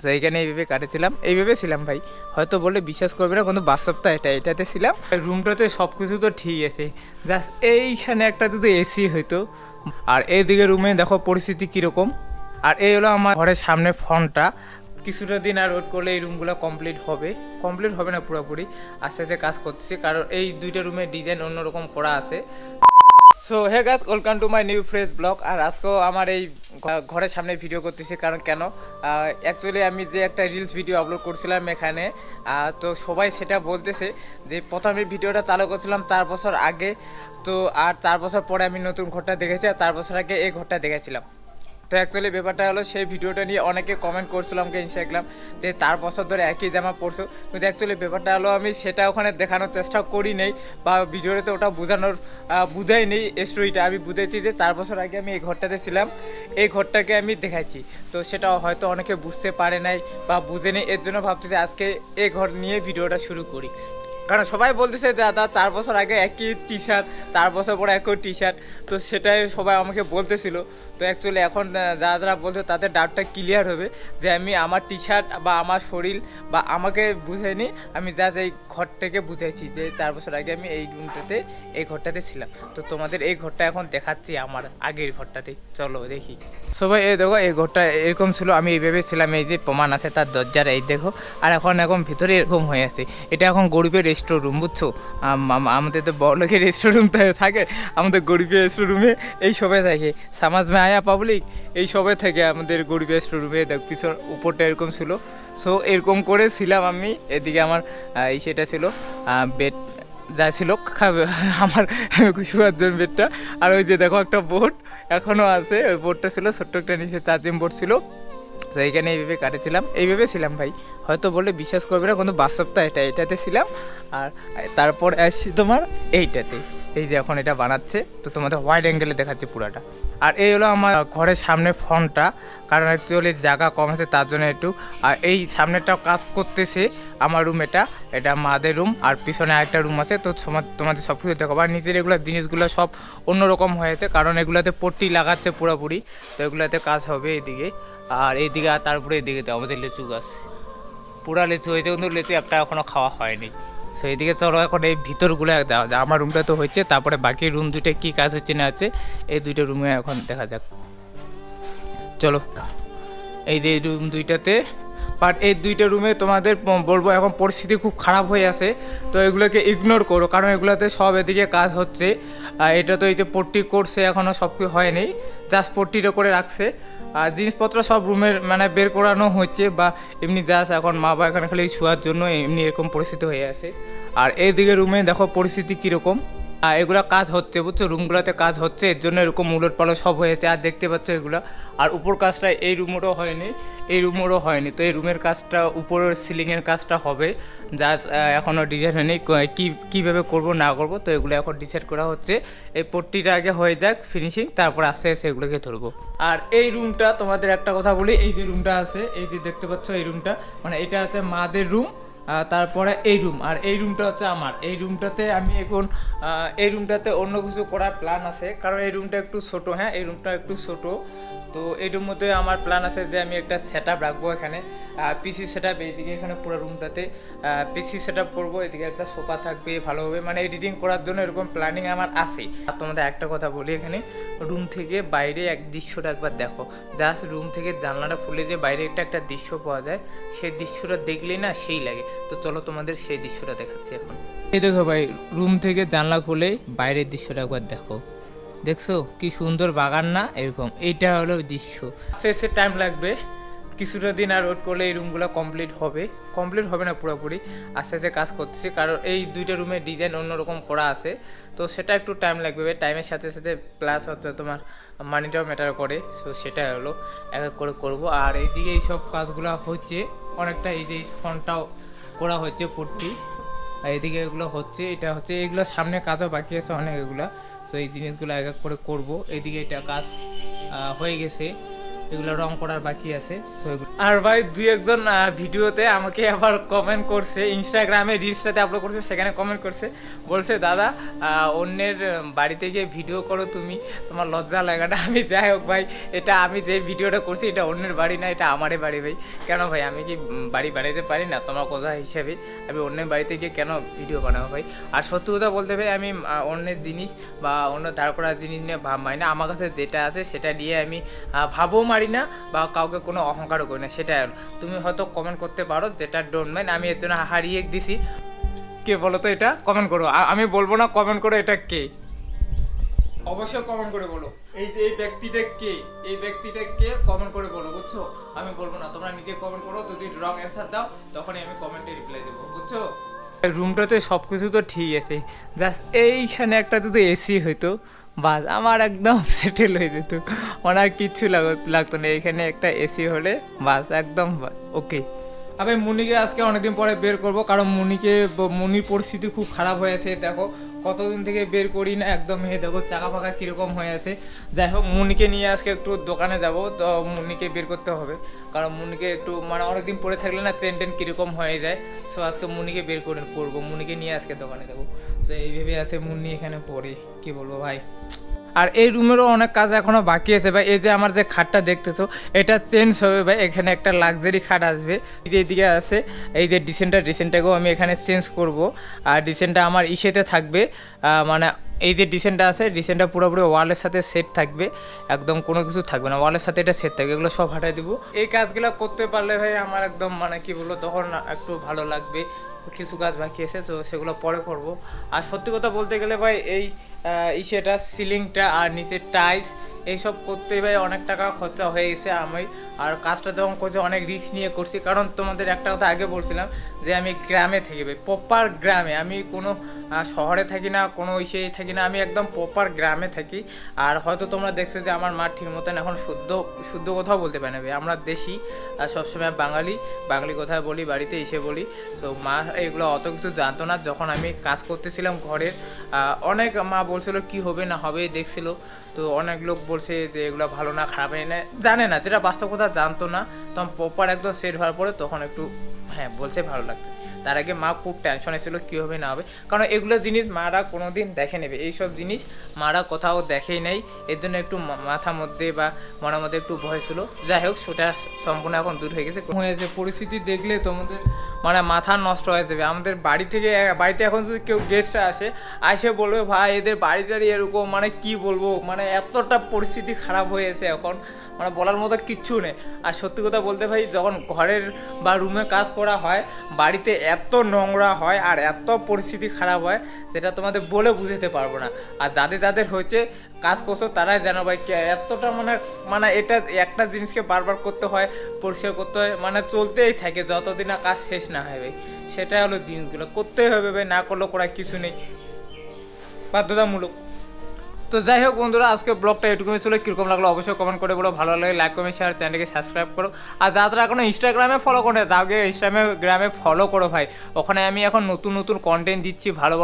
তো এইখানে এইভাবে কাটেছিলাম, এইভাবে ছিলাম ভাই, হয়তো বললে বিশ্বাস করবে না, কিন্তু বাস্তবটা এটাতে ছিলাম। রুমটাতে সব কিছু তো ঠিক আছে, জাস্ট এইখানে একটা যদি এসি হইতো। আর এইদিকে রুমে দেখো পরিস্থিতি কীরকম। আর এই হলো আমার ঘরের সামনে ফ্রন্টটা। কিছুটা দিন আর ওয়েট করলে এই রুমগুলো কমপ্লিট হবে না পুরোপুরি, আস্তে আস্তে কাজ করতেছি, কারণ এই দুইটা রুমের ডিজাইন অন্যরকম করা আছে। So hey guys, welcome to my new fresh blog. আর আজকেও আমার এই ঘরের সামনে ভিডিও করতেছি, কারণ কেন অ্যাকচুয়ালি আমি যে একটা রিলস ভিডিও আপলোড করছিলাম এখানে, তো সবাই সেটা বলতেছে যে প্রথমে ভিডিওটা চালু করছিলাম 4 বছর আগে, তো আর 4 বছর পরে আমি নতুন ঘরটা দেখেছি, আর 4 বছর আগে এই ঘরটা দেখেছিলাম। তো অ্যাকচুয়ালি ব্যাপারটা হলো, সেই ভিডিওটা নিয়ে অনেকে কমেন্ট করছিলাম ইনস্টাগ্রাম যে 4 বছর ধরে একই জামা পরছো, কিন্তু অ্যাকচুয়ালি ব্যাপারটা হলো আমি সেটা ওখানে দেখানোর চেষ্টা করি নেই, বা ভিডিওতে ওটা বুঝাই নেই স্টোরিটা। আমি বুঝাইছি যে 4 বছর আগে আমি এই ঘরটাতে ছিলাম, এই ঘরটাকে আমি দেখাইছি। তো সেটা হয়তো অনেকে বুঝতে পারে নাই বা বুঝেনি, এর জন্য ভাবতেছি আজকে এই ঘর নিয়ে ভিডিওটা শুরু করি। কারণ সবাই বলতেছে দাদা 4 বছর আগে একই টি শার্ট, 4 বছর পরে একই টি শার্ট, তো সেটাই সবাই আমাকে বলতেছিল। তো অ্যাকচুয়ালি এখন যারা বলছে তাদের ডাউটটা ক্লিয়ার হবে যে আমি আমার টি শার্ট বা আমার শরীর বা আমাকে বুঝাইনি, আমি জাস্ট এই ঘরটাকে বুঝাইছি যে 4 বছর আগে আমি এই ঘরটাতে ছিলাম। তো তোমাদের এই ঘরটা এখন দেখাচ্ছি, আমার আগের ঘরটাতে, চলো দেখি। সবাই এই দেখো, এই ঘরটা এরকম ছিল, আমি এইভাবে ছিলাম, এই যে প্রমাণ আছে তার দরজার, এই দেখো। আর এখন ভিতরে এরকম হয়ে আছে, এটা এখন গরিবের রেস্টোর রুম, বুঝছো। আমাদের তো বড়লোকের রেস্টোর রুম থাকে, আমাদের গরিবের রেস্টোর রুমে এই সবাই থাকে, সমাজ মে আয়া পাবলিক, এই সবাই থাকে আমাদের গরিবের রেস্টোর রুমে। দেখ পিছন উপরটা এরকম ছিল, সো এরকম করে ছিলাম আমি। এদিকে আমার সেটা ছিল বেড যা ছিল আমার শোয়ার জন্য বেডটা। আর ওই যে দেখো একটা বোর্ড এখনও আছে, ওই বোর্ডটা ছিল ছোট্ট একটা, নিচে চার্জিং বোর্ড ছিল। তো এইখানে এইভাবে ছিলাম ভাই, হয়তো বললে বিশ্বাস করবে না, কিন্তু বাস্তবটা এটাতে ছিলাম। আর তারপর আসছি তোমার এইটাতে, এই যে এখন এটা বানাচ্ছে, তো তোমাদের ওয়াইড অ্যাঙ্গেলে দেখাচ্ছে পুরাটা। আর এই হলো আমার ঘরের সামনে ফ্রন্টটা, কারণ অ্যাকচুয়ালি জায়গা কম আছে তার জন্য একটু। আর এই সামনেটাও কাজ করতেছে আমার রুম, এটা মাদের রুম, আর পিছনে আরেকটা রুম আছে। তো তোমাদের সব কিছু দেখাবো। আর নিচের এগুলো জিনিসগুলো সব অন্যরকম হয়েছে, কারণ এগুলোতে পট্টি লাগাচ্ছে পুরোপুরি, তো এগুলোতে কাজ হবে এইদিকে। আর এইদিকে, আর তারপরে এইদিকে তো আমাদের লিচু গাছ, পুরা লিচু হয়েছে, কিন্তু লিচু একটা এখনও খাওয়া হয়নি। সো এইদিকে চলো এখন এই ভিতরগুলো দেওয়া যায়। আমার রুমটা তো হচ্ছে, তারপরে বাকি রুম দুইটায় কী কাজ হচ্ছে না আছে, এই দুইটা রুমে এখন দেখা যাক, চলো। এই যে রুম দুইটাতে, বাট এই দুইটা রুমে তোমাদের বলবো এখন পরিস্থিতি খুব খারাপ হয়ে আছে, তো এগুলোকে ইগনোর করো, কারণ এগুলোতে সব এদিকে কাজ হচ্ছে। এটা তো এই যে পট্টি করছে, এখনও সব কিছু হয়নি, জাস্ট পট্টিটা করে রাখছে। আর জিনিসপত্র সব রুমের মানে বের করানো হচ্ছে, বা এমনি জাস্ট এখন মা বাবা এখানে খালি শোয়ার জন্য এমনি এরকম পরিস্থিতি হয়ে আছে। আর এইদিকে রুমে দেখো পরিস্থিতি কীরকম, এগুলো কাজ হচ্ছে, বুঝছো, রুমগুলোতে কাজ হচ্ছে, এর জন্য এরকম উলট পালট সব হয়েছে। আর দেখতে পাচ্ছ এগুলো, আর উপর কাজটা এই রুমেরও হয়নি, তো এই রুমের কাজটা, উপরের সিলিংয়ের কাজটা হবে, জাস্ট এখনও ডিজাইন হয়নি, কীভাবে করব না করব, তো এগুলো এখন ডিসাইড করা হচ্ছে। এই পট্টিটা আগে হয়ে যাক ফিনিশিং, তারপর আস্তে আস্তে এগুলোকে ধরবো। আর এই রুমটা তোমাদের একটা কথা বলি, এই যে রুমটা আছে, এই যে দেখতে পাচ্ছ এই রুমটা, মানে এটা হচ্ছে মাদের রুম, তারপরে এই রুম, আর এই রুমটা হচ্ছে আমার। এই রুমটাতে আমি এখন এই রুমটাতে অন্য কিছু করার প্ল্যান আছে, কারণ এই রুমটা একটু ছোটো, হ্যাঁ এই রুমটা একটু ছোটো। তো এই রুম মধ্যে আমার প্ল্যান আছে যে আমি একটা সেট আপ রাখবো এখানে, পিসি সেট আপ, এইদিকে এখানে পুরো রুমটাতে পিসি সেট আপ করবো, এদিকে একটা সোফা থাকবে ভালোভাবে, মানে এডিটিং করার জন্য এরকম প্ল্যানিং আমার আছে। আর তোমাদের একটা কথা বলি, এখানে রুম থেকে বাইরে এক দৃশ্যটা একবার দেখো, জাস্ট রুম থেকে জানলাটা খুলে যে বাইরে একটা দৃশ্য পাওয়া যায়, সেই দৃশ্যটা দেখলেই না সেই লাগে। তো চলো তোমাদের সেই দৃশ্যটা দেখাচ্ছি এখন। এই দেখো ভাই, রুম থেকে জানলা খুলে বাইরের দৃশ্যটা একবার দেখো, দেখছো কি সুন্দর বাগান না, এরকম এইটা হলো দৃশ্য। শেষে টাইম লাগবে, কিছুটা দিন আর ওয়েট করলে এই রুমগুলো কমপ্লিট হবে না পুরোপুরি, আস্তে আস্তে কাজ করতেছি, কারণ এই দুইটা রুমের ডিজাইন অন্যরকম করা আছে, তো সেটা একটু টাইম লাগবে। টাইমের সাথে সাথে প্লাস হচ্ছে তোমার মানিটাও ম্যাটার করে, সো সেটা হলো এক এক করে করবো। আর এইদিকে এইসব কাজগুলো হচ্ছে অনেকটা, এই যে ফোনটাও করা হচ্ছে পট্টি, আর এদিকে এগুলো হচ্ছে, এটা হচ্ছে, এগুলো সামনে কাজও বাকি আছে অনেক এগুলো, সো এই জিনিসগুলো এক এক করে করবো। এদিকে এটা কাজ হয়ে গেছে, এগুলো রং করার বাকি আছে। সো আর ভাই দুই একজন ভিডিওতে আমাকে আবার কমেন্ট করছে, ইনস্টাগ্রামে রিলসটাতে আপলোড করছে, সেখানে কমেন্ট করছে, বলছে দাদা অন্যের বাড়িতে গিয়ে ভিডিও করো তুমি, তোমার লজ্জা লাগে না? আমি যাই হোক ভাই, এটা আমি যে ভিডিওটা করছি এটা অন্যের বাড়ি না, এটা আমারই বাড়ি ভাই। কেন ভাই, আমি কি বাড়ি বানাইতে পারি না? তোমার কথা হিসেবে আমি অন্যের বাড়িতে গিয়ে কেন ভিডিও বানাবো ভাই? আর সত্যি কথা বলতে ভাই, আমি অন্যের জিনিস বা অন্য দাঁড় করার জিনিস নিয়ে ভাব মারি না। আমার কাছে যেটা আছে সেটা নিয়ে আমি ভাবও মারি না বা কাউকে কোনো অহংকারও করি না। সেটা তুমি হয়তো কমেন্ট করতে পারো, যেটা ডোন্ট মাইন্ড। আমি এর জন্য হারিয়ে দিছি। কে বলো তো এটা? কমেন্ট করো। আমি বলবো না, কমেন্ট করো এটা কে, অবশ্যই কমেন্ট করে বলো। এই যে এই ব্যক্তিটা কে, এই ব্যক্তিটা কে, কমেন্ট করে বলো, বুঝছো? আমি বলবো না, তোমরা নিজে কমেন্ট করো। যদি রং অ্যান্সার দাও তখনই আমি কমেন্টে রিপ্লাই দেবো, বুঝছো? রুমটাতে সব কিছু তো ঠিক আছে, জাস্ট এইখানে একটা যদি এসি হইতো বাস আমার একদম সেটেল হয়ে যেত, মানে আর কিচ্ছু লাগতো না। এখানে একটা এসি হলে বাস একদম ওকে। আমি মুনিকে আজকে অনেকদিন পরে বের করব, কারণ মুনির পরিস্থিতি খুব খারাপ হয়েছে। দেখো কতদিন থেকে বের করি না, একদম দেখো চাকা ফাঁকা কীরকম হয়ে আছে। যাই হোক, মুনিকে নিয়ে আজকে একটু দোকানে যাব, তো মুনিকে বের করতে হবে, কারণ মুনিকে একটু মানে অনেকদিন পরে থাকলে না ট্রেন কীরকম হয়ে যায়। সো আজকে মুনিকে বের করবো, মুনিকে নিয়ে আজকে দোকানে যাবো। তো এইভাবে আছে মুনি এখানে পড়ে, কি বলবো ভাই। আর এই রুমেরও অনেক কাজ এখনো বাকি আছে ভাই। এই যে আমার যে খাটটা দেখতেছো এটা চেঞ্জ হবে ভাই, এখানে একটা লাক্সারি খাট আসবে। এই যে এইদিকে আছে এই যে ডিসেন্টটাকেও আমি এখানে চেঞ্জ করব। আর ডিসেন্টটা আমার ইসেতে থাকবে, মানে এই যে ডিসেন্টটা আছে, ডিসেন্টটা পুরোপুরি ওয়ালের সাথে সেট থাকবে, একদম কোনো কিছু থাকবে না, ওয়ালের সাথে এটা সেট থাকবে। এগুলো সব হাঁটাই দেবো। এই কাজগুলো করতে পারলে ভাই আমার একদম মানে কি বলবো, তখন একটু ভালো লাগবে। কিছু কাজ বাকি আছে, তো সেগুলো পরে করব। আর সত্যি কথা বলতে গেলে ভাই, এই সেটা সিলিংটা আর নিচের টাইলস এইসব করতে ভাই অনেক টাকা খরচা হয়ে গেছে। আমি আর কাজটা যখন করছি অনেক রিস্ক নিয়ে করছি, কারণ তোমাদের একটা কথা আগে বলছিলাম যে আমি গ্রামে থাকি ভাই, প্রপার গ্রামে। আমি কোনো শহরে থাকি না, কোনো ইসেই থাকি না, আমি একদম প্রপার গ্রামে থাকি। আর হয়তো তোমরা দেখছো যে আমার মা ঠিক মতন এখন শুদ্ধ কথাও বলতে পারে না ভাই। আমরা দেশি, সবসময় বাঙালি কথা বলি, বাড়িতে এসে বলি। তো মা এগুলো অত কিছু জানতো না। যখন আমি কাজ করতেছিলাম ঘরের, অনেক মা বলছিল কি হবে না হবে দেখছিল। তো অনেক লোক বলছে যে এগুলো ভালো না খারাপ না, জানে না, যেটা বাস্তব কথা জানতো না। তখন প্রপার একদম সেট হওয়ার পরে তখন একটু হ্যাঁ বলছে ভালো লাগছে। তার আগে মা খুব টেনশনে ছিল কী হবে না হবে, কারণ এগুলো জিনিস মারা কোনো দিন দেখে নেবে, এইসব জিনিস মারা কোথাও দেখেই নেই। এর জন্য একটু মাথার মধ্যে বা মনের মধ্যে একটু ভয় ছিল। যাই হোক, সেটা সম্পূর্ণ এখন দূর হয়ে গেছে। পরিস্থিতি দেখলে তোমাদের মানে মাথা নষ্ট হয়ে যাবে। আমাদের বাড়িতে এখন যদি কেউ গেস্ট আসে বলবে ভাই এদের বাড়ি এরকম, মানে কি বলবো, মানে এতটা পরিস্থিতি খারাপ হয়েছে এখন, মানে বলার মতো কিচ্ছু নেই। আর সত্যি কথা বলতে ভাই, যখন ঘরের বা রুমে কাজ করা হয়, বাড়িতে এত নোংরা হয় আর এত পরিস্থিতি খারাপ হয়, সেটা তোমাদের বলে বুঝাতে পারবো না। আর যাদের হয়েছে কাজ করছো তারাই জানো ভাই এতটা মানে এটা একটা জিনিসকে বারবার করতে হয়, পরিষ্কার করতে হয়, মানে চলতেই থাকে যতদিন না কাজ শেষ না হয় ভাই। সেটাই হলো জিনিসগুলো করতেই হবে ভাই, না করলেও করার কিছু নেই, বাধ্যতামূলক। তো যাই হোক বন্ধুরা, আজকে ব্লগটা এটুকুই ছিল। কীরকম লাগলো অবশ্যই কমেন্ট করে বলো, ভালো লাগে লাইক কমেন্ট শেয়ার, চ্যানেলকে সাবস্ক্রাইব করো। আর যারা এখনো ইনস্টাগ্রামে ফলো করে তাকে ইনস্টাগ্রামে ফলো করো ভাই, ওখানে আমি এখন নতুন কন্টেন্ট দিচ্ছি, ভালো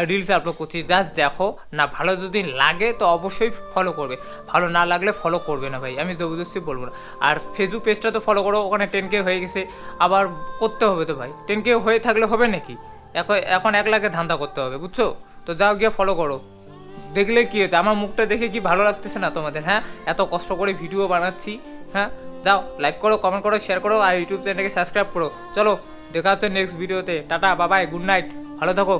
রিলস আপলোড করছি। জাস্ট দেখো না, ভালো যদি লাগে তো অবশ্যই ফলো করবে, ভালো না লাগলে ফলো করবে না ভাই, আমি জবরদস্তি বলবো না। আর ফেসবুক পেজটা তো ফলো করো, ওখানে 10K হয়ে গেছে, আবার করতে হবে তো ভাই, 10K হয়ে থাকলে হবে নাকি? এখন 1 লাখে ধান্দা করতে হবে, বুঝছো? তো যাও গিয়ে ফলো করো। দেখলে কি হচ্ছে, আমার মুখটা দেখে কি ভালো লাগতেছে না তোমাদের? হ্যাঁ, এত কষ্ট করে ভিডিও বানাচ্ছি। হ্যাঁ, যাও লাইক করো, কমেন্ট করো, শেয়ার করো, আর ইউটিউব চ্যানেলকে সাবস্ক্রাইব করো। চলো দেখা হচ্ছে নেক্সট ভিডিওতে। টাটা, বাবাই, গুড নাইট, ভালো থাকো।